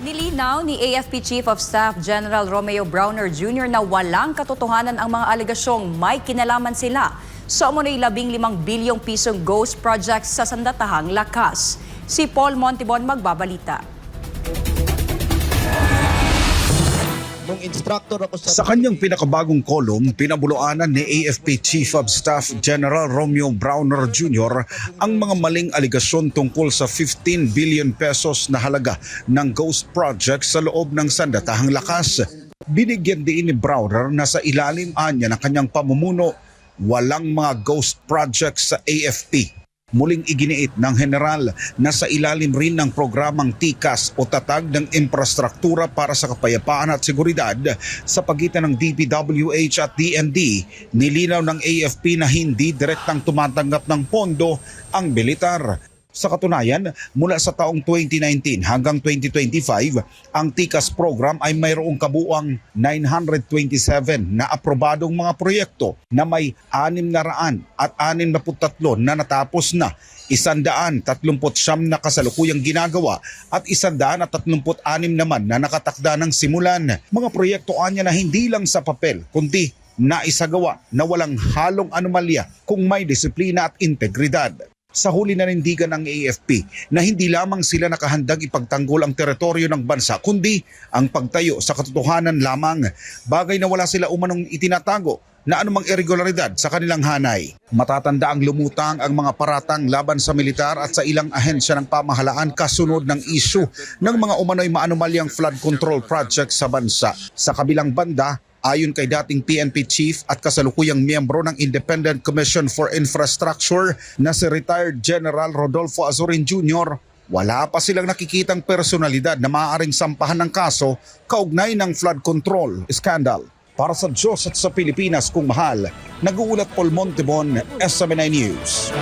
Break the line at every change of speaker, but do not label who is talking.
Nilinaw ni AFP Chief of Staff General Romeo Browner Jr. na walang katotohanan ang mga alegasyong may kinalaman sila sa umunoy 15 bilyong pisong ghost project sa Sandatahang Lakas. Si Paul Montibon magbabalita.
Sa kanyang pinakabagong kolum, pinabuluanan ni AFP Chief of Staff General Romeo Browner Jr. ang mga maling aligasyon tungkol sa 15 billion pesos na halaga ng ghost project sa loob ng Sandatahang Lakas. Binigyan din ni Browner na sa ilalim niya ng kanyang pamumuno, walang mga ghost projects sa AFP. Muling iginiit ng general na sa ilalim rin ng programang TICAS o Tatag ng Infrastruktura para sa Kapayapaan at Seguridad sa pagitan ng DPWH at DND, nilinaw ng AFP na hindi direktang tumatanggap ng pondo ang militar. Sa katunayan, mula sa taong 2019 hanggang 2025, ang TICAS program ay mayroong kabuuang 927 na aprobadong mga proyekto na may 663 na natapos na, 139 na kasalukuyang ginagawa at 136 naman na nakatakda ng simulan. Mga proyekto anya na hindi lang sa papel kundi naisagawa na walang halong anomalya kung may disiplina at integridad. Sa huli nanindigan ng AFP na hindi lamang sila nakahandang ipagtanggol ang teritoryo ng bansa kundi ang pagtayo sa katotohanan lamang, bagay na wala sila umanong itinatago na anumang irregularidad sa kanilang hanay. Matatanda ang lumutang ang mga paratang laban sa militar at sa ilang ahensya ng pamahalaan kasunod ng isyu ng mga umano'y maanumalyang flood control project sa bansa. Sa kabilang banda, ayon kay dating PNP Chief at kasalukuyang miyembro ng Independent Commission for Infrastructure na si retired General Rodolfo Azurin Jr., wala pa silang nakikitang personalidad na maaaring sampahan ng kaso kaugnay ng flood control scandal. Para sa Diyos at sa Pilipinas kung mahal, nag-uulat Paul Montibon, SMNI News.